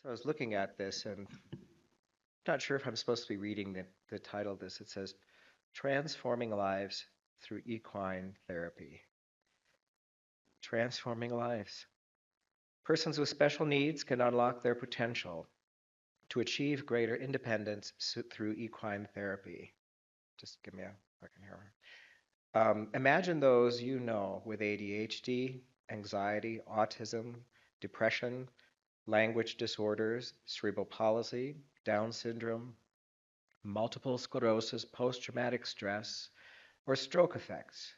I was looking at this and not sure if I'm supposed to be reading the title of this. It says, Transforming Lives Through Equine Therapy. Transforming lives. Persons with special needs can unlock their potential to achieve greater independence through equine therapy. Just give me a second here. Imagine those you know with ADHD, anxiety, autism, depression, language disorders, cerebral palsy, Down syndrome, multiple sclerosis, post-traumatic stress, or stroke effects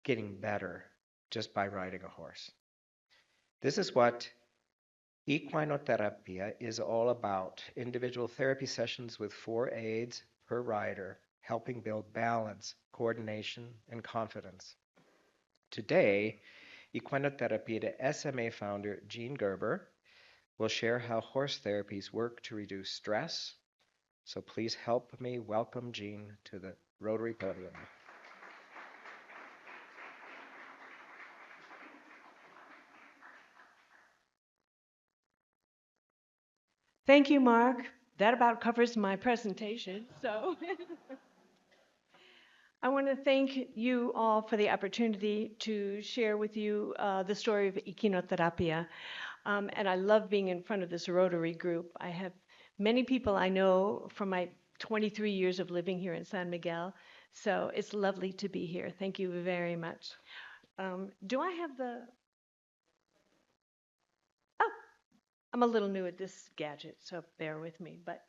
getting better just by riding a horse. This is what Equinoterapia is all about. Individual therapy sessions with 4 aides per rider, helping build balance, coordination, and confidence. Today, Equinoterapia SMA founder Jean Gerber will share how horse therapies work to reduce stress. So please help me welcome Jean to the Rotary podium. Thank you, Mark. That about covers my presentation. So I want to thank you all for the opportunity to share with you the story of Equinoterapia. And I love being in front of this Rotary group. I have many people I know from my 23 years of living here in San Miguel. So it's lovely to be here. Thank you very much. Do I have the... Oh, I'm a little new at this gadget, so bear with me. But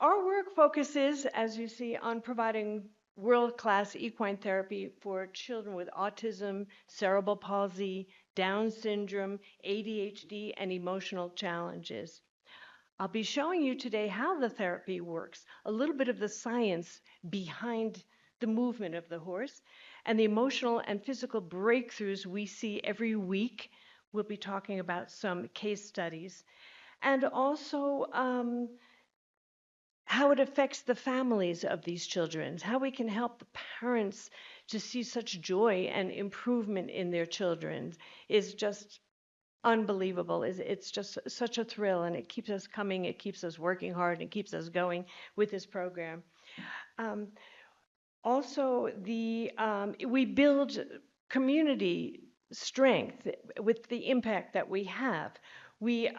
our work focuses, as you see, on providing world-class equine therapy for children with autism, cerebral palsy, Down syndrome, ADHD, and emotional challenges. I'll be showing you today how the therapy works, a little bit of the science behind the movement of the horse, and the emotional and physical breakthroughs we see every week. We'll be talking about some case studies. And also, how it affects the families of these children, how we can help the parents to see such joy and improvement in their children is just unbelievable. It's just such a thrill, and it keeps us coming, it keeps us working hard, and it keeps us going with this program. Um, Also, we build community strength with the impact that we have. We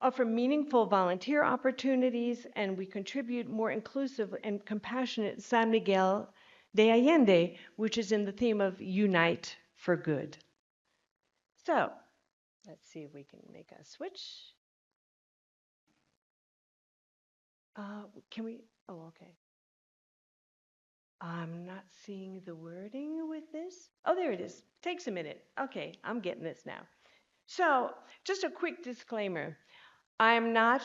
offer meaningful volunteer opportunities, and we contribute more inclusive and compassionate San Miguel de Allende, which is in the theme of Unite for Good. So, let's see if we can make a switch. Can we? Oh, okay. I'm not seeing the wording with this. Oh, there it is. Takes a minute. Okay, I'm getting this now. So, just a quick disclaimer. I'm not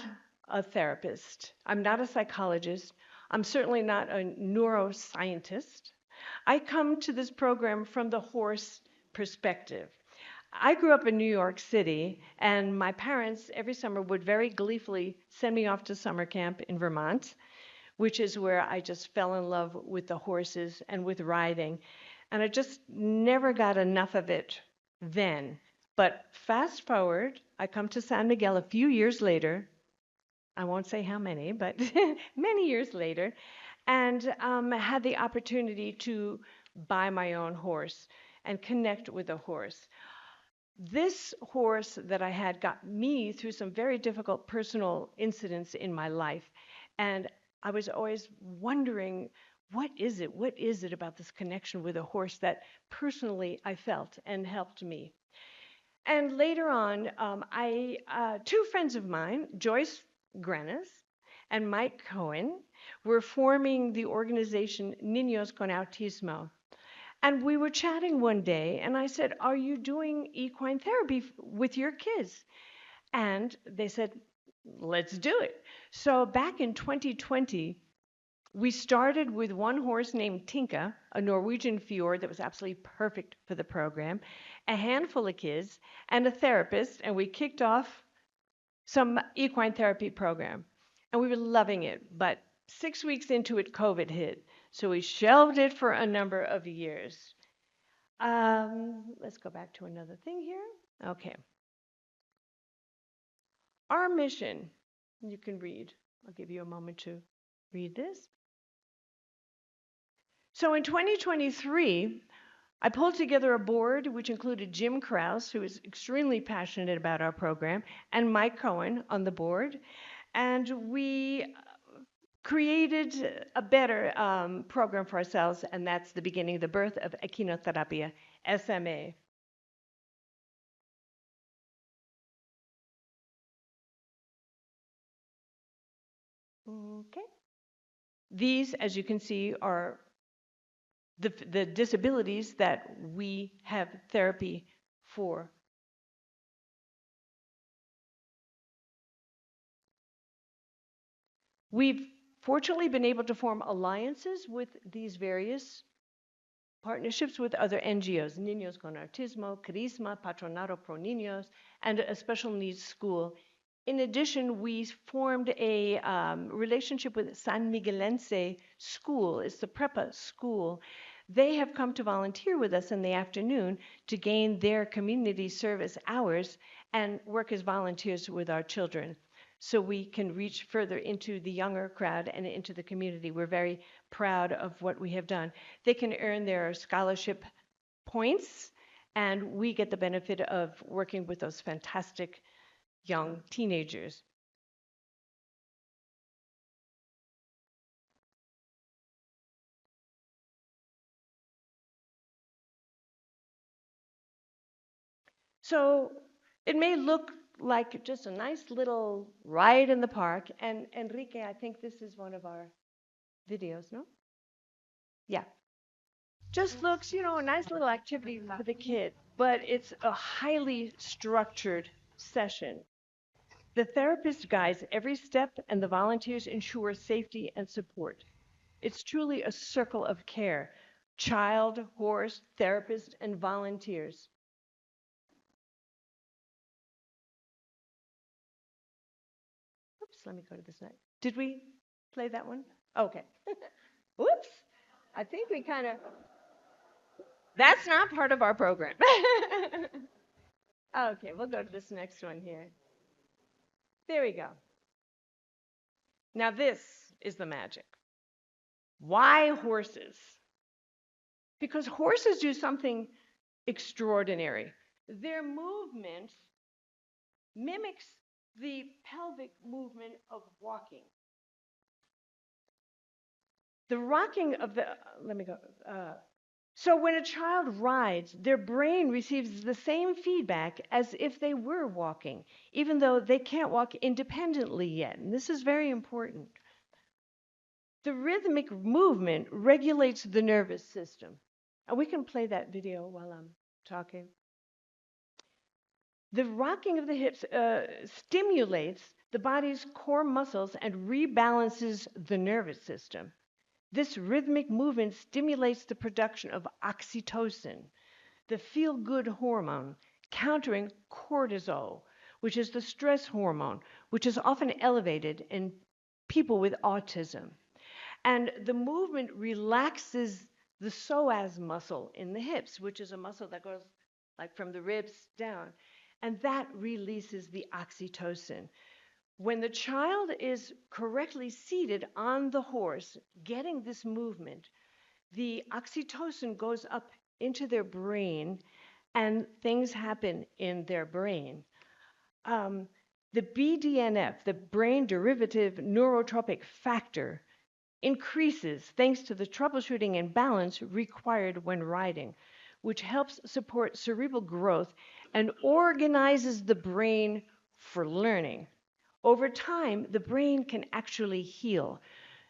a therapist. I'm not a psychologist. I'm certainly not a neuroscientist. I come to this program from the horse perspective. I grew up in New York City, and my parents every summer would very gleefully send me off to summer camp in Vermont, which is where I just fell in love with the horses and with riding. And I just never got enough of it then. But fast forward, I come to San Miguel a few years later. I won't say how many, but many years later, and had the opportunity to buy my own horse and connect with a horse. This horse that I had got me through some very difficult personal incidents in my life. And I was always wondering, what is it? What is it about this connection with a horse that personally I felt and helped me? And later on, two friends of mine, Joyce Grenis and Mike Cohen, were forming the organization Niños con Autismo. And we were chatting one day, and I said, "Are you doing equine therapy with your kids?" And they said, "Let's do it." So back in 2020, we started with one horse named Tinka, a Norwegian fjord that was absolutely perfect for the program, a handful of kids, and a therapist, and we kicked off some equine therapy program. And we were loving it, but 6 weeks into it, COVID hit. So we shelved it for a number of years. Let's go back to another thing here. Okay. Our mission, you can read. I'll give you a moment to read this. So in 2023, I pulled together a board which included Jim Krause, who is extremely passionate about our program, and Mike Cohen on the board. And we created a better program for ourselves, and that's the beginning, the birth of Equinoterapia, SMA. Okay. These, as you can see, are the disabilities that we have therapy for. We've fortunately been able to form alliances with these various partnerships with other NGOs, Niños con Autismo, Carisma, Patronato Pro Niños, and a special needs school. In addition, we formed a relationship with San Miguelense School. It's the Prepa school. They have come to volunteer with us in the afternoon to gain their community service hours and work as volunteers with our children so we can reach further into the younger crowd and into the community. We're very proud of what we have done. They can earn their scholarship points, and we get the benefit of working with those fantastic young teenagers. So it may look like just a nice little ride in the park. And Enrique, I think this is one of our videos, no? Yeah. Just looks, a nice little activity for the kid, but it's a highly structured session. The therapist guides every step, and the volunteers ensure safety and support. It's truly a circle of care: child, horse, therapist, and volunteers. Oops, let me go to this next. Did we play that one? Okay. Oops. I think we kind of, that's not part of our program. Okay, we'll go to this next one here. There we go. Now, this is the magic. Why horses? Because horses do something extraordinary. Their movement mimics the pelvic movement of walking. The rocking of the, let me go. So when a child rides, their brain receives the same feedback as if they were walking, even though they can't walk independently yet. And this is very important. The rhythmic movement regulates the nervous system. And we can play that video while I'm talking. The rocking of the hips stimulates the body's core muscles and rebalances the nervous system. This rhythmic movement stimulates the production of oxytocin, the feel-good hormone, countering cortisol, which is the stress hormone, which is often elevated in people with autism. And the movement relaxes the psoas muscle in the hips, which is a muscle that goes like from the ribs down, and that releases the oxytocin. When the child is correctly seated on the horse, getting this movement, the oxytocin goes up into their brain and things happen in their brain. The BDNF, the brain derivative neurotropic factor, increases thanks to the troubleshooting and balance required when riding, which helps support cerebral growth and organizes the brain for learning. Over time, the brain can actually heal.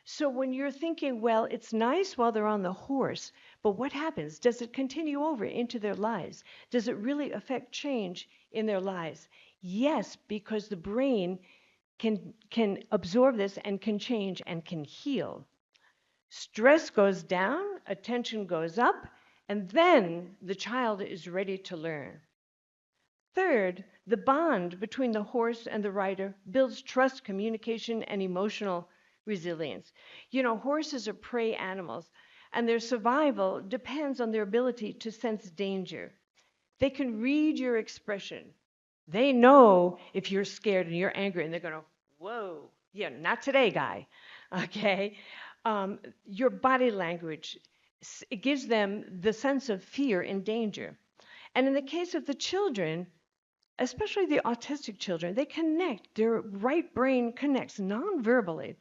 So when you're thinking, well, it's nice while they're on the horse, but what happens? Does it continue over into their lives? Does it really affect change in their lives? Yes, because the brain can absorb this and can change and can heal. Stress goes down, attention goes up, and then the child is ready to learn. Third, the bond between the horse and the rider builds trust, communication, and emotional resilience. Horses are prey animals, and their survival depends on their ability to sense danger. They can read your expression. They know if you're scared and you're angry, and they're going to, whoa, yeah, not today, guy. Okay? Your body language, it gives them the sense of fear and danger. And in the case of the children, especially the autistic children, they connect. Their right brain connects non-verbally,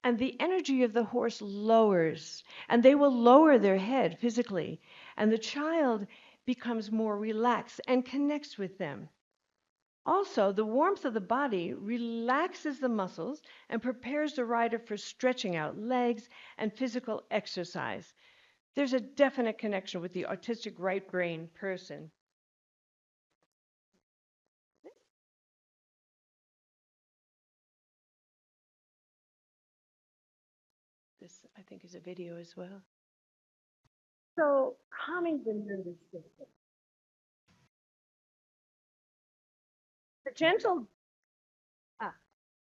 and the energy of the horse lowers, and they will lower their head physically, and the child becomes more relaxed and connects with them. Also, the warmth of the body relaxes the muscles and prepares the rider for stretching out legs and physical exercise. There's a definite connection with the autistic right brain person. This, I think, is a video as well. So, calming the nervous system. The gentle, ah,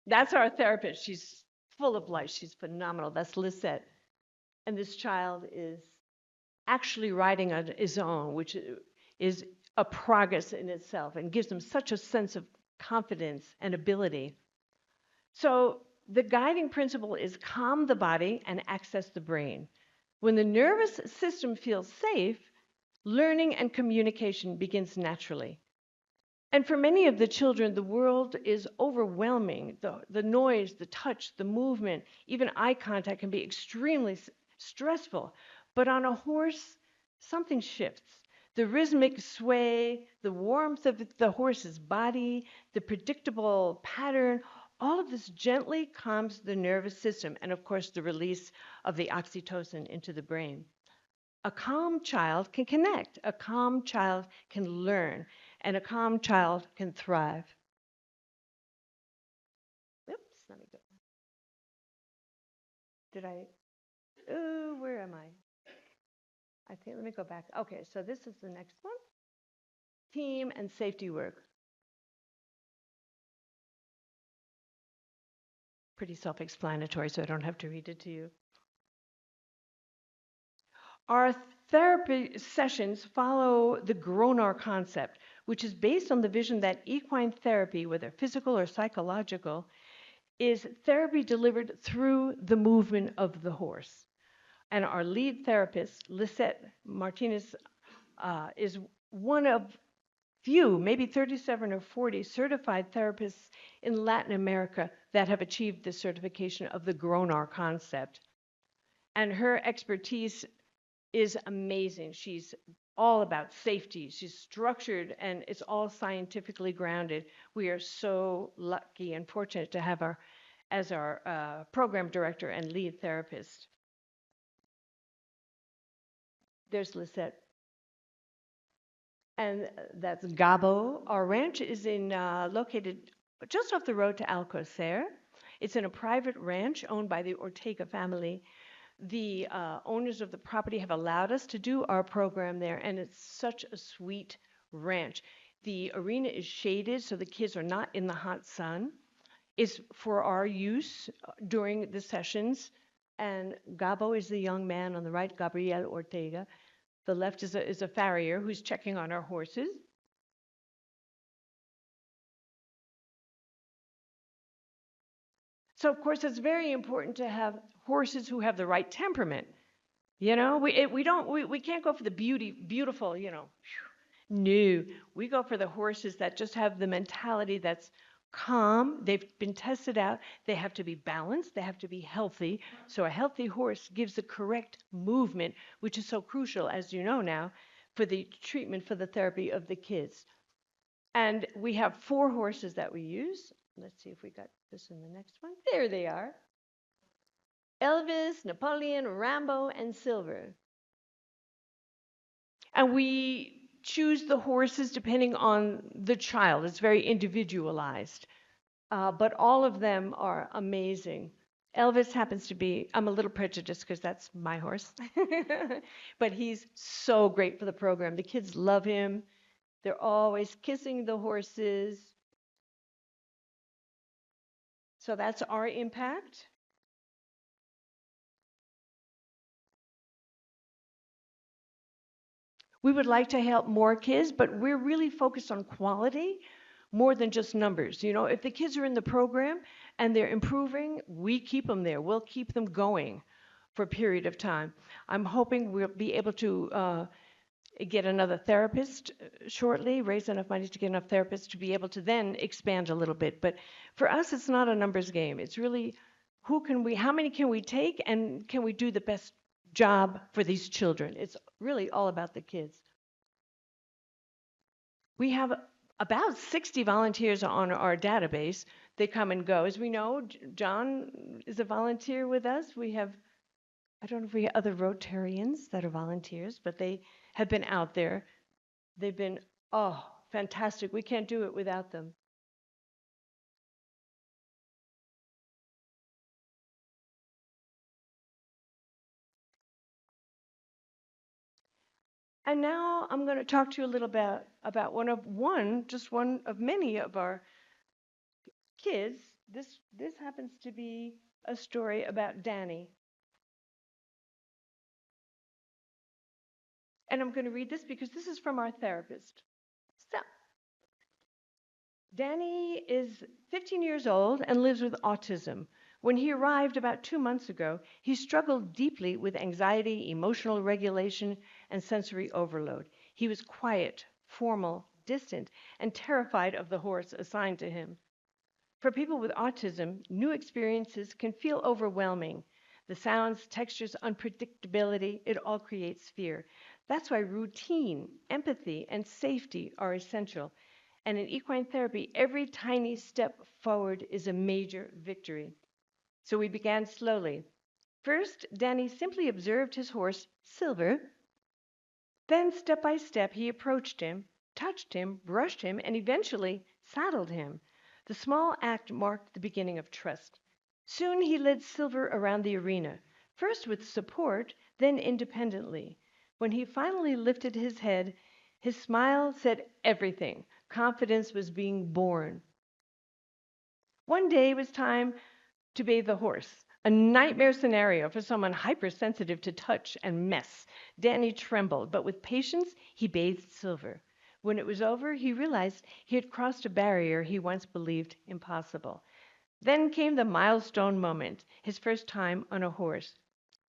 that's our therapist. She's full of life. She's phenomenal. That's Lisette. And this child is actually riding on his own, which is a progress in itself and gives him such a sense of confidence and ability. So the guiding principle is calm the body and access the brain. When the nervous system feels safe, learning and communication begins naturally. And for many of the children, the world is overwhelming. The noise, the touch, the movement, even eye contact can be extremely stressful. But on a horse, something shifts. The rhythmic sway, the warmth of the horse's body, the predictable pattern, all of this gently calms the nervous system, and of course, the release of the oxytocin into the brain. A calm child can connect, a calm child can learn, and a calm child can thrive. Oops, let me go. Did I? Oh, where am I? I think, let me go back. Okay, so this is the next one. Team and safety work. Pretty self-explanatory, so I don't have to read it to you. Our therapy sessions follow the Gronar concept, which is based on the vision that equine therapy, whether physical or psychological, is therapy delivered through the movement of the horse. And our lead therapist, Lisette Martinez, is one of few, maybe 37 or 40 certified therapists in Latin America that have achieved the certification of the Gronar concept. And her expertise is amazing. She's all about safety. She's structured, and it's all scientifically grounded. We are so lucky and fortunate to have her as our program director and lead therapist. There's Lisette. And that's Gabo. Our ranch is located just off the road to Alcocer. It's in a private ranch owned by the Ortega family. The owners of the property have allowed us to do our program there, and it's such a sweet ranch. The arena is shaded, so the kids are not in the hot sun. It's for our use during the sessions. And Gabo is the young man on the right, Gabriel Ortega. The left is a farrier who's checking on our horses. So, of course, it's very important to have horses who have the right temperament. You know, we can't go for the beautiful, you know. No, we go for the horses that just have the mentality that's calm. They've been tested out. They have to be balanced. They have to be healthy. So a healthy horse gives the correct movement, which is so crucial, as you know now, for the treatment, for the therapy of the kids. And we have 4 horses that we use. Let's see if we got this in the next one. There they are. Elvis, Napoleon, Rambo, and Silver. And we choose the horses depending on the child. It's very individualized. But all of them are amazing. Elvis happens to be, I'm a little prejudiced because that's my horse. But he's so great for the program. The kids love him. They're always kissing the horses. So that's our impact. We would like to help more kids, but we're really focused on quality. more than just numbers. You know, if the kids are in the program and they're improving, we keep them there. We'll keep them going for a period of time. I'm hoping we'll be able to get another therapist shortly, raise enough money to get enough therapists to be able to then expand a little bit. But for us, it's not a numbers game. It's really how many can we take, and can we do the best job for these children? It's really all about the kids. We have about 60 volunteers on our database. They come and go. As we know, John is a volunteer with us. We have, I don't know if we have other Rotarians that are volunteers, but they have been out there. They've been, oh, fantastic. We can't do it without them. And now I'm going to talk to you a little bit about just one of many of our kids. This happens to be a story about Danny. And I'm going to read this because this is from our therapist. So, Danny is 15 years old and lives with autism. When he arrived about 2 months ago, he struggled deeply with anxiety, emotional regulation, and sensory overload. He was quiet, formal, distant, and terrified of the horse assigned to him. For people with autism, new experiences can feel overwhelming. The sounds, textures, unpredictability, it all creates fear. That's why routine, empathy, and safety are essential. And in equine therapy, every tiny step forward is a major victory. So we began slowly. First, Danny simply observed his horse, Silver. Then, step by step, he approached him, touched him, brushed him, and eventually saddled him. The small act marked the beginning of trust. Soon he led Silver around the arena, first with support, then independently. When he finally lifted his head, his smile said everything. Confidence was being born. One day it was time to bathe the horse. A nightmare scenario for someone hypersensitive to touch and mess. Danny trembled, but with patience, he bathed Silver. When it was over, he realized he had crossed a barrier he once believed impossible. Then came the milestone moment, his first time on a horse.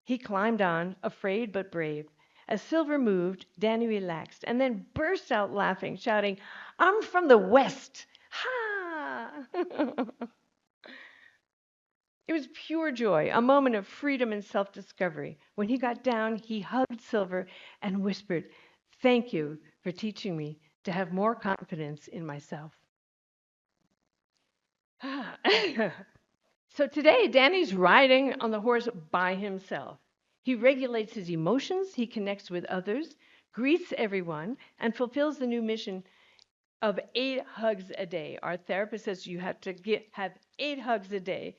He climbed on, afraid but brave. As Silver moved, Danny relaxed and then burst out laughing, shouting, "I'm from the West! Ha!" It was pure joy, a moment of freedom and self discovery. When he got down, he hugged Silver and whispered, "Thank you for teaching me to have more confidence in myself." So today, Danny's riding on the horse by himself. He regulates his emotions, he connects with others, greets everyone, and fulfills the new mission of 8 hugs a day. Our therapist says you have to have 8 hugs a day.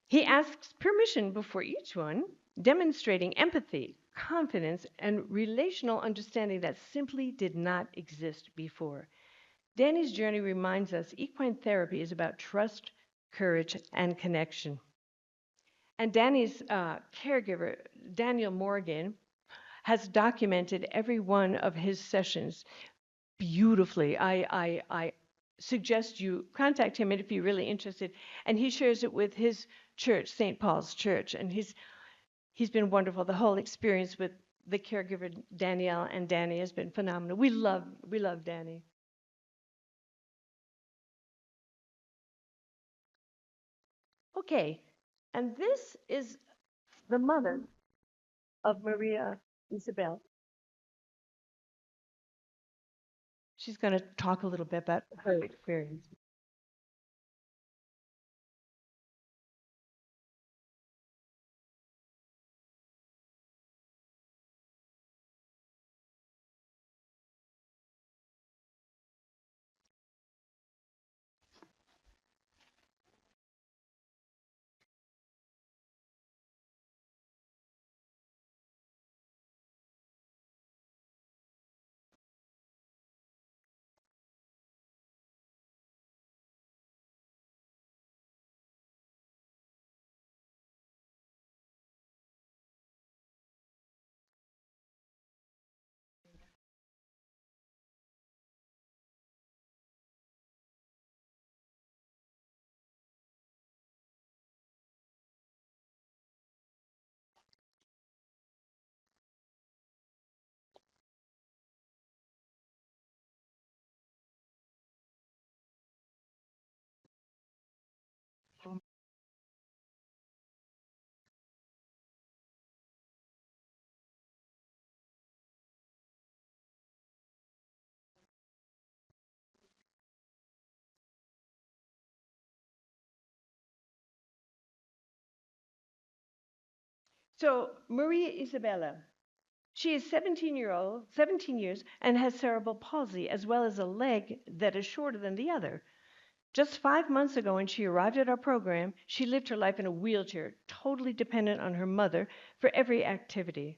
He asks permission before each one, demonstrating empathy, confidence, and relational understanding that simply did not exist before. Danny's journey reminds us equine therapy is about trust, courage, and connection. And Danny's caregiver, Daniel Morgan, has documented every one of his sessions beautifully. I suggest you contact him if you're really interested. And he shares it with his church, St. Paul's Church. And he's been wonderful. The whole experience with the caregiver, Danielle and Danny, has been phenomenal. We love Danny. Okay, and this is the mother of Maria Isabel. She's going to talk a little bit about her experience. So Maria Isabella, she is 17 years, and has cerebral palsy, as well as a leg that is shorter than the other. Just 5 months ago, when she arrived at our program, she lived her life in a wheelchair, totally dependent on her mother for every activity.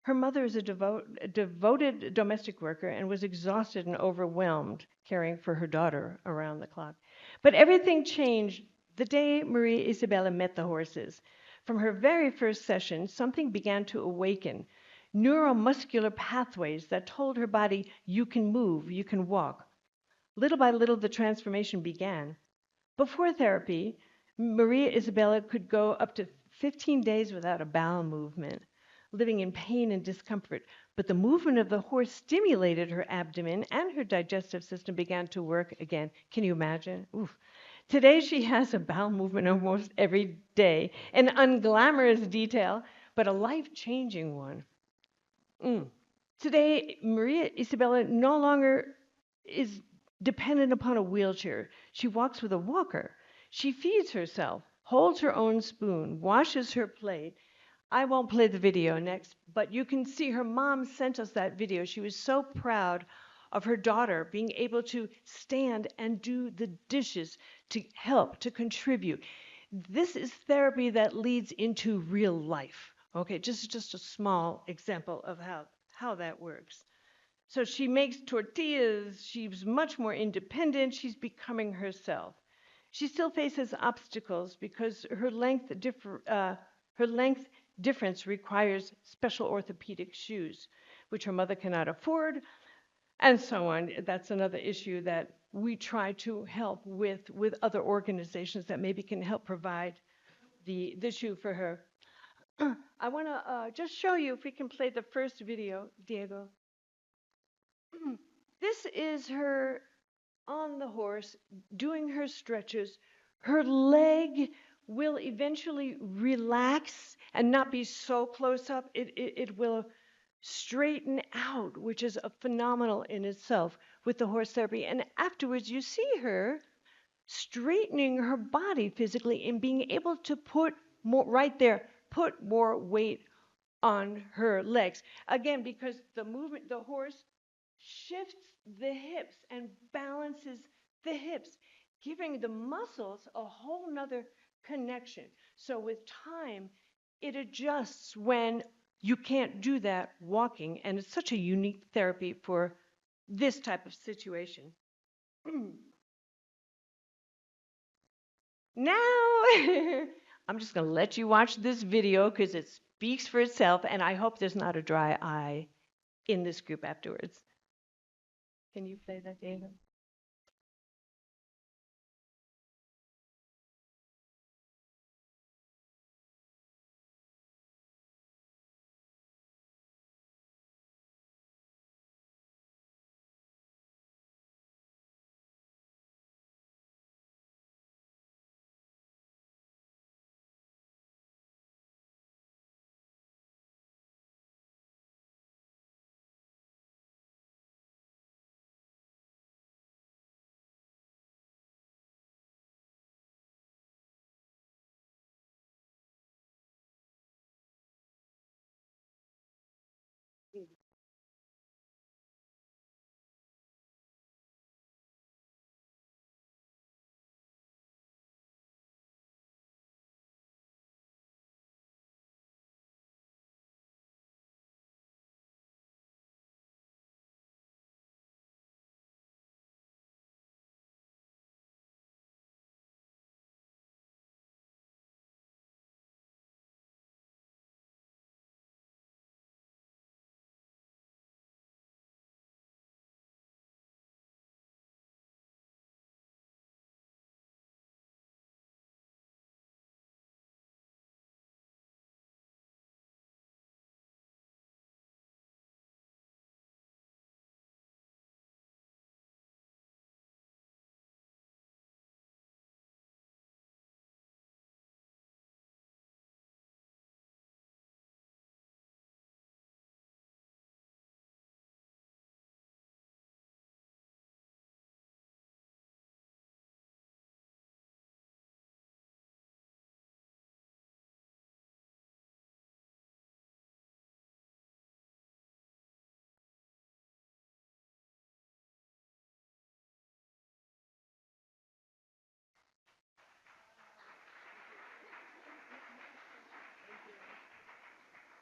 Her mother is a devoted domestic worker and was exhausted and overwhelmed caring for her daughter around the clock. But everything changed the day Maria Isabella met the horses. From her very first session, something began to awaken neuromuscular pathways that told her body, you can move, you can walk. Little by little, the transformation began. Before therapy, Maria Isabella could go up to 15 days without a bowel movement, living in pain and discomfort. But the movement of the horse stimulated her abdomen, and her digestive system began to work again. Can you imagine? Oof. Today, she has a bowel movement almost every day, an unglamorous detail, but a life changing one. Mm. Today, Maria Isabella no longer is dependent upon a wheelchair. She walks with a walker. She feeds herself, holds her own spoon, washes her plate. I won't play the video next, but you can see her mom sent us that video. She was so proud of her daughter being able to stand and do the dishes, to help, to contribute. This is therapy that leads into real life. Okay, just a small example of how that works. So she makes tortillas. She's much more independent. She's becoming herself. She still faces obstacles because her length difference requires special orthopedic shoes, which her mother cannot afford, and so on. That's another issue that we try to help with other organizations that maybe can help provide the shoe for her. I want to just show you if we can play the first video, Diego. This is her on the horse doing her stretches. Her leg will eventually relax and not be so close up. It will straighten out, which is a phenomenal in itself with the horse therapy. And afterwards, you see her straightening her body physically and being able to put more right there, put more weight on her legs. Again, because the movement, the horse shifts the hips and balances the hips, giving the muscles a whole nother connection. So with time, it adjusts when you can't do that walking, and it's such a unique therapy for this type of situation. Now, I'm just going to let you watch this video because it speaks for itself, and I hope there's not a dry eye in this group afterwards. Can you play that, David?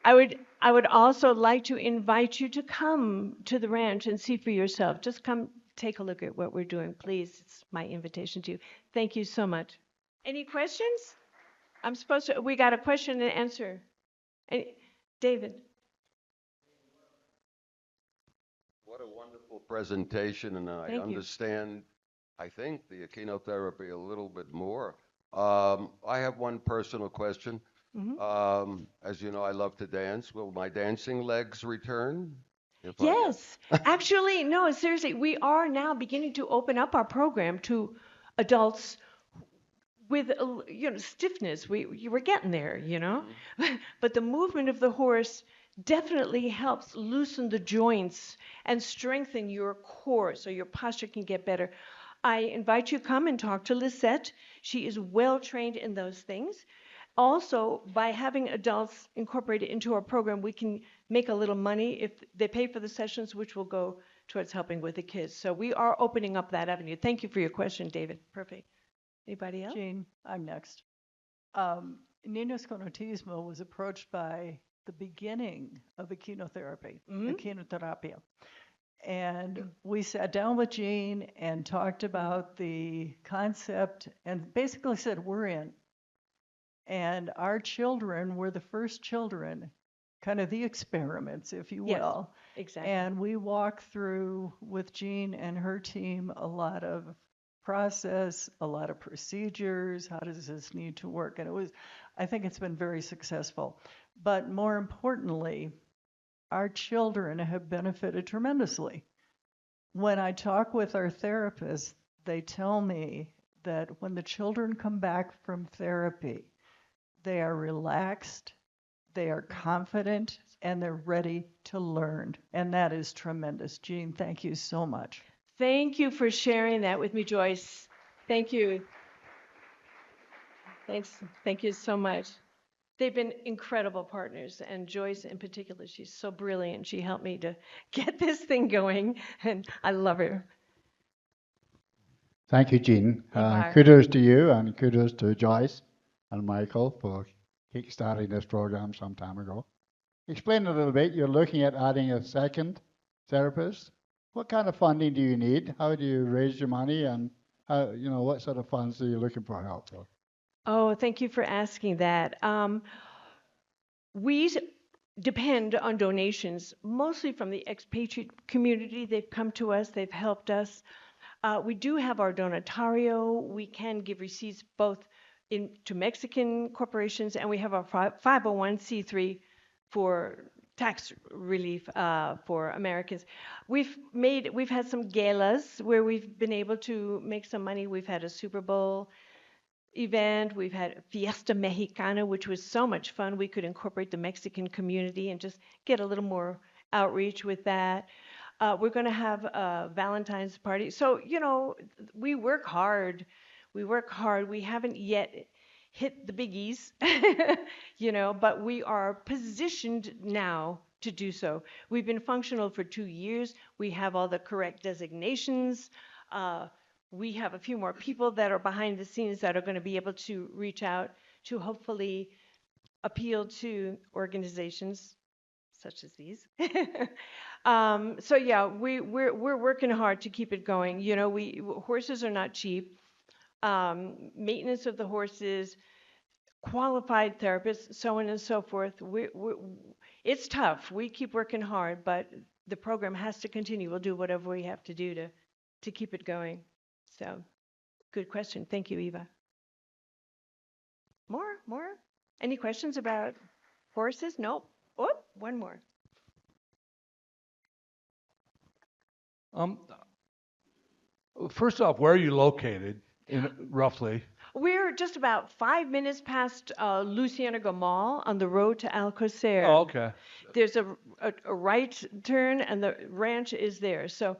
I would also like to invite you to come to the ranch and see for yourself. Just come take a look at what we're doing, please. It's my invitation to you. Thank you so much. Any questions? We got a question and answer. Any, David. What a wonderful presentation, and I Thank you. understand, I think, the Equinoterapia a little bit more. I have one personal question. As you know, I love to dance. Will my dancing legs return? If I get Yes, actually, no, seriously, we are now beginning to open up our program to adults with stiffness. You were getting there, you know. But the movement of the horse definitely helps loosen the joints and strengthen your core so your posture can get better. I invite you to come and talk to Lisette. She is well trained in those things. Also, by having adults incorporated into our program, we can make a little money if they pay for the sessions, which will go towards helping with the kids. So we are opening up that avenue. Thank you for your question, David. Perfect. Anybody else? Jean, I'm next. Ninos con Autismo was approached by the beginning of Equinotherapy, Equinoterapia. And we sat down with Jean and talked about the concept and basically said, we're in. And our children were the first children, kind of the experiments, if you will. Yes, exactly. And we walked through with Jean and her team a lot of process, a lot of procedures. How does this need to work? And I think it's been very successful. But more importantly, our children have benefited tremendously. When I talk with our therapists, they tell me that when the children come back from therapy, they are relaxed, they are confident, and they're ready to learn. And that is tremendous. Jean, thank you so much. Thank you for sharing that with me, Joyce. Thank you. Thanks. Thank you so much. They've been incredible partners, and Joyce in particular, she's so brilliant. She helped me to get this thing going, and I love her. Thank you, Jean. Bye. Kudos to you and kudos to Joyce and Michael for kickstarting this program some time ago. Explain a little bit. You're looking at adding a second therapist. What kind of funding do you need? How do you raise your money, and how, what sort of funds are you looking for help for? Oh, thank you for asking that. We depend on donations, mostly from the expatriate community. They've come to us, they've helped us. We do have our donatario. We can give receipts both to Mexican corporations, and we have our 501c3 for tax relief for Americans. We've had some galas where we've been able to make some money. We've had a Super Bowl event. We've had Fiesta Mexicana, which was so much fun. We could incorporate the Mexican community and just get a little more outreach with that. We're going to have a Valentine's party. So, we work hard. We work hard. We haven't yet hit the biggies, but we are positioned now to do so. We've been functional for 2 years. We have all the correct designations. We have a few more people that are behind the scenes that are going to be able to reach out to hopefully appeal to organizations such as these. So yeah, we're working hard to keep it going. Horses are not cheap. Maintenance of the horses, qualified therapists, so on and so forth. It's tough. We keep working hard, but the program has to continue. We'll do whatever we have to do to keep it going. So, good question. Thank you, Eva. More? Any questions about horses? Nope. Oh, one more. First off, where are you located, roughly? We're just about 5 minutes past Luciénaga Mall on the road to Alcocer. Oh, okay. There's a right turn, and the ranch is there. So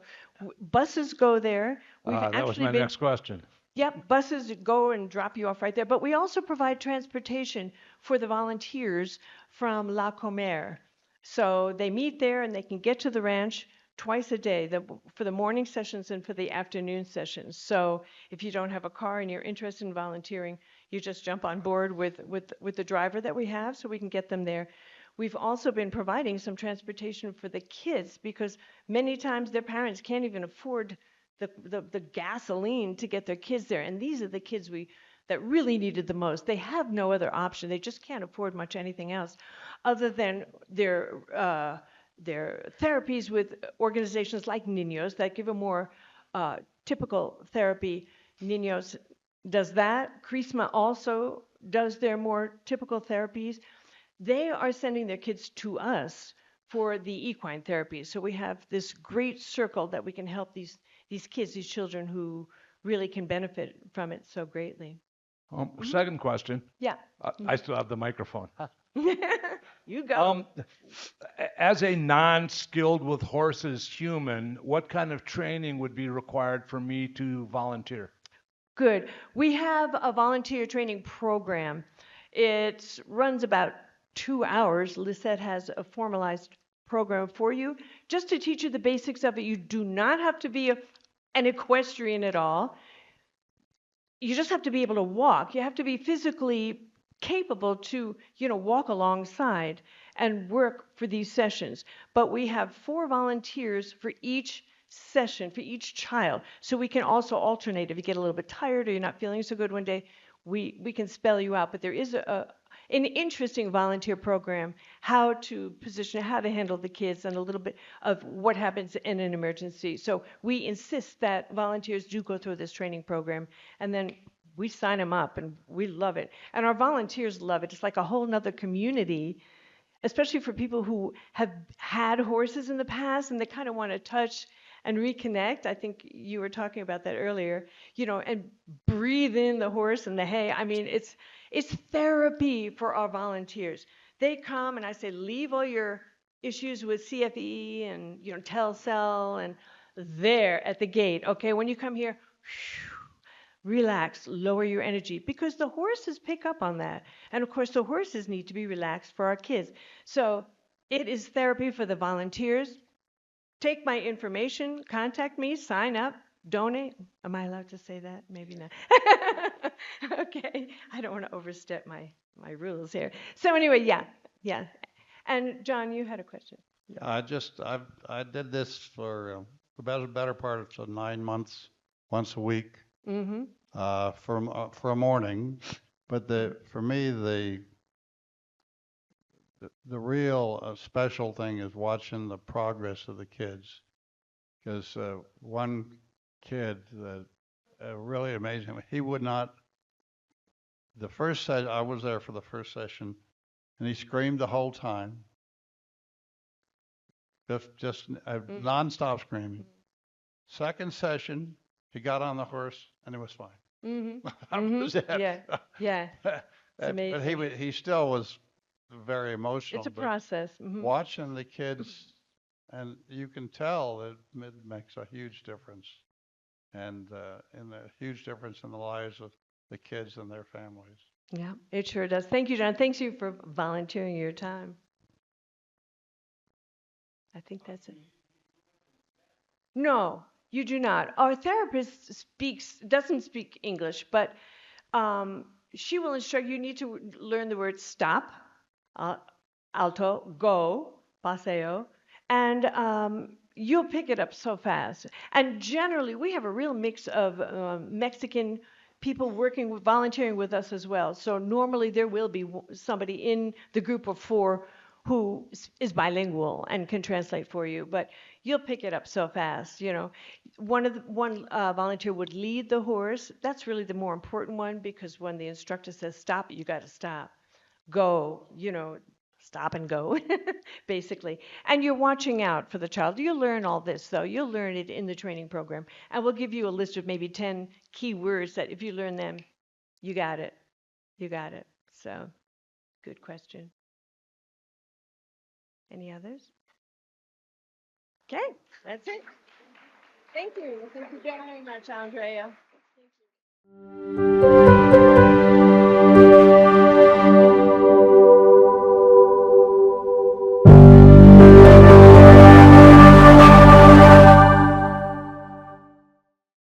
buses go there. That was my next question. Yep, buses go and drop you off right there. But we also provide transportation for the volunteers from La Comer. So they meet there, and they can get to the ranch twice a day for the morning sessions and for the afternoon sessions. So if you don't have a car and you're interested in volunteering, you just jump on board with the driver that we have, so we can get them there. we've also been providing some transportation for the kids because many times their parents can't even afford the gasoline to get their kids there. And these are the kids that really needed the most. They have no other option. They just can't afford much anything else other than their therapies with organizations like Niños that give a more typical therapy. Niños does that. Crisma also does their more typical therapies. They are sending their kids to us for the equine therapy. So we have this great circle that we can help these kids, these children who really can benefit from it so greatly. Second question. Yeah. I still have the microphone. You go. As a non-skilled with horses human, what kind of training would be required for me to volunteer? Good. We have a volunteer training program. It runs about 2 hours. Lisette has a formalized program for you just to teach you the basics of it. You do not have to be an equestrian at all. You just have to be able to walk. You have to be physically capable to, walk alongside and work for these sessions. But we have 4 volunteers for each session, for each child. So we can also alternate. If you get a little bit tired or you're not feeling so good one day, we can spell you out. But there is an interesting volunteer program, how to position, how to handle the kids, and a little bit of what happens in an emergency. So we insist that volunteers do go through this training program, and then we sign them up, and we love it. And our volunteers love it. It's like a whole nother community, especially for people who have had horses in the past, and they kind of want to touch and reconnect. I think you were talking about that earlier, and breathe in the horse and the hay. I mean, it's therapy for our volunteers. They come and I say, leave all your issues with CFE and, Telcel and there at the gate. Okay, when you come here, relax, lower your energy, because the horses pick up on that. And of course, the horses need to be relaxed for our kids. So it is therapy for the volunteers. Take my information, contact me, sign up, donate. Am I allowed to say that? Maybe not. Okay, I don't want to overstep my rules here. So anyway, yeah. And John, you had a question. Yeah, I did this for about the better part of 9 months, once a week, Mm-hmm. for a morning. But for me, the real special thing is watching the progress of the kids, because one kid that really amazing. He would not. The first session, I was there for the first session, and he screamed the whole time. Just nonstop screaming. Second session, he got on the horse and it was fine. Mm-hmm. That was it. Yeah. It's amazing. But he still was very emotional. It's a but process. Mm-hmm. Watching the kids, and you can tell that it makes a huge difference, and a huge difference in the lives of the kids and their families. Yeah, it sure does. Thank you, John. Thanks you for volunteering your time. I think that's it. No, you do not. Our therapist doesn't speak English, but she will instruct you. Need to learn the word stop, alto, go, paseo, and you'll pick it up so fast. And generally, we have a real mix of Mexican people volunteering with us as well. So normally there will be somebody in the group of 4 who is bilingual and can translate for you, but you'll pick it up so fast. One volunteer would lead the horse. That's really the more important one, because when the instructor says stop, you got to stop. Go, stop and go, basically. And you're watching out for the child. You'll learn all this, though. You'll learn it in the training program. And we'll give you a list of maybe 10 key words that if you learn them, you got it. You got it. So, good question. Any others? Okay, that's it. Thank you. Thank you very much, Andrea. Thank you.